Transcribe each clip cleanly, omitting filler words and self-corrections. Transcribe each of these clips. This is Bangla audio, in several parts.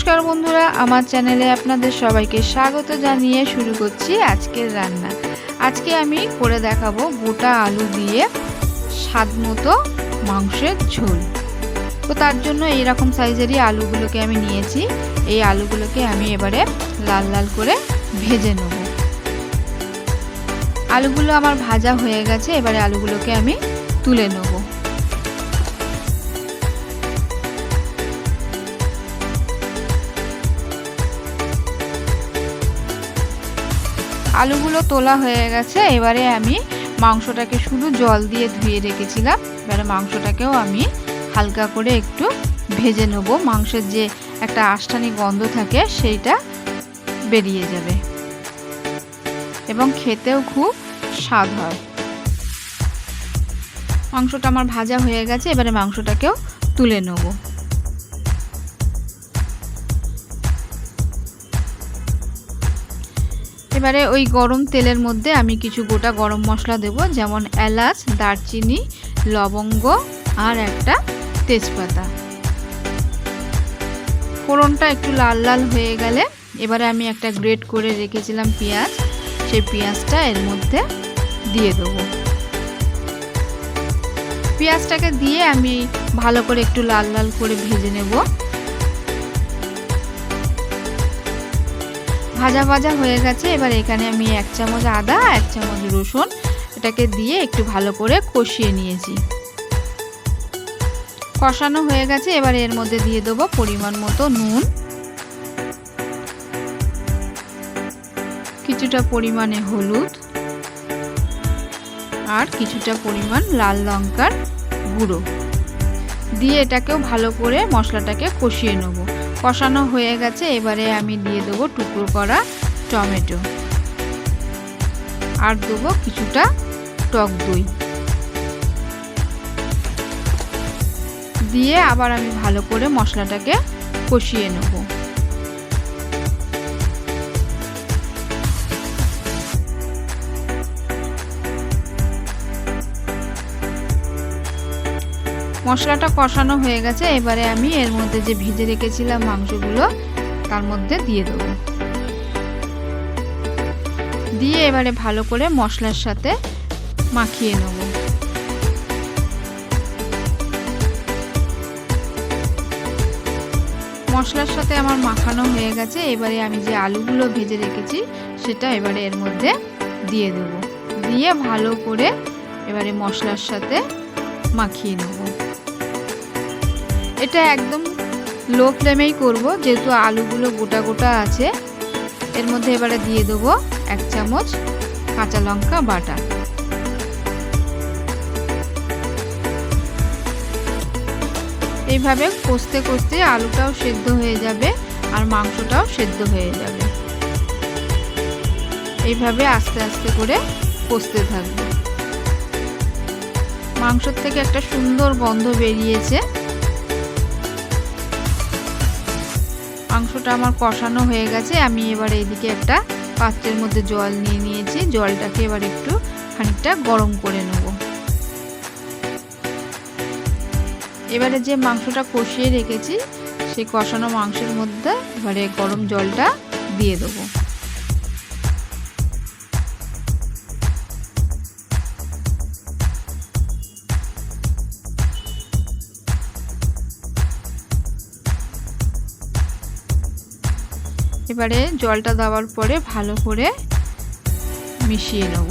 নমস্কার বন্ধুরা, আমার চ্যানেলে আপনাদের সবাইকে স্বাগত জানিয়ে শুরু করছি আজকের রান্না। আজকে আমি করে দেখাবো গোটা আলু দিয়ে স্বাদ মতো মাংসের ঝোল। তো তার জন্য এইরকম সাইজেরই আলুগুলোকে আমি নিয়েছি। এই আলুগুলোকে আমি এবারে লাল লাল করে ভেজে নেব। আলুগুলো আমার ভাজা হয়ে গেছে, এবারে আলুগুলোকে আমি তুলে নেব। আলুগুলো তোলা হয়ে গেছে, এবারে আমি মাংসটাকে শুধু জল দিয়ে ধুয়ে রেখেছিলাম। এবারে মাংসটাকেও আমি হালকা করে একটু ভেজে নেব। মাংসের যে একটা আষ্টানি গন্ধ থাকে সেইটা বেরিয়ে যাবে এবং খেতেও খুব স্বাদ হয়। মাংসটা আমার ভাজা হয়ে গেছে, এবারে মাংসটাকেও তুলে নেব। এবারে ওই গরম তেলের মধ্যে আমি কিছু গোটা গরম মশলা দেব, যেমন এলাচ, দারচিনি, লবঙ্গ আর একটা তেজপাতা। ফোড়নটা একটু লাল লাল হয়ে গেলে এবারে আমি একটা গ্রেট করে রেখেছিলাম পেঁয়াজ, সেই পেঁয়াজটা এর মধ্যে দিয়ে দেব। পেঁয়াজটাকে দিয়ে আমি ভালো করে একটু লাল লাল করে ভেজে নেব। ভাজা ভাজা হয়ে গেছে, এবার এখানে আমি 1 চামচ আদা, 1 চামচ রসুন এটাকে দিয়ে একটু ভালো করে কষিয়ে নিয়েছি। কষানো হয়ে গেছে, এবার এর মধ্যে দিয়ে দেবো পরিমাণ মতো নুন, কিছুটা পরিমাণে হলুদ আর কিছুটা পরিমাণ লাল লঙ্কার গুঁড়ো দিয়ে এটাকেও ভালো করে মশলাটাকে কষিয়ে নেব। কষানো হয়ে গেছে, এবারে আমি দিয়ে দেবো টুকরো করা টমেটো আর দেবো কিছুটা টক দই দিয়ে আবার আমি ভালো করে মশলাটাকে কষিয়ে নেব। মশলাটা কষানো হয়ে গেছে, এবারে আমি এর মধ্যে যে ভেজে রেখেছিলাম মাংসগুলো তার মধ্যে দিয়ে দেব। দিয়ে এবারে ভালো করে মশলার সাথে মাখিয়ে নেব। মশলার সাথে আমার মাখানো হয়ে গেছে, এবারে আমি যে আলুগুলো ভেজে রেখেছি সেটা এবারে এর মধ্যে দিয়ে দেব। দিয়ে ভালো করে এবারে মশলার সাথে মাখিয়ে নেব। এটা একদম লো ফ্লেমেই করব, যেহেতু আলুগুলো গোটা গোটা আছে। এর মধ্যে এবারে দিয়ে দেবো 1 চামচ কাঁচা লঙ্কা বাটা। এইভাবে কষতে কষতে আলুটাও সেদ্ধ হয়ে যাবে আর মাংসটাও সেদ্ধ হয়ে যাবে। এইভাবে আস্তে আস্তে করে কষতে থাকবে। মাংসর থেকে একটা সুন্দর গন্ধ বেরিয়েছে। মাংসটা আমার কষানো হয়ে গেছে, আমি এবারে এদিকে একটা পাত্রের মধ্যে জল নিয়ে নিয়েছি। জলটাকে এবার একটু খানিকটা গরম করে নেব। এবারে যে মাংসটা কষিয়ে রেখেছি সেই কষানো মাংসের মধ্যে এবারে গরম জলটা দিয়ে দেবো। এবারে জলটা দেওয়ার পরে ভালো করে মিশিয়ে নেব।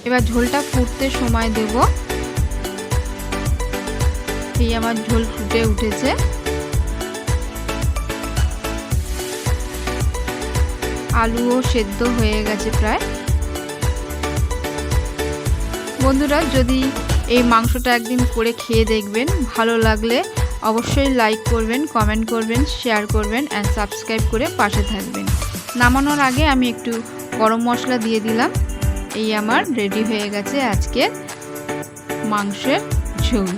এবার ঝোলটা ফুটতে সময় দেব। এই আমার ঝোল ফুটে উঠেছে। আলুও সেদ্ধ হয়ে গেছে প্রায়। বন্ধুরা, যদি এই মাংসটা একদিন করে খেয়ে দেখবেন, ভালো লাগলে অবশ্যই লাইক করবেন, কমেন্ট করবেন, শেয়ার করবেন অ্যান্ড সাবস্ক্রাইব করে পাশে থাকবেন। নামানোর আগে আমি একটু গরম মশলা দিয়ে দিলাম। এই আমার রেডি হয়ে গেছে আজকের মাংসের ঝোল।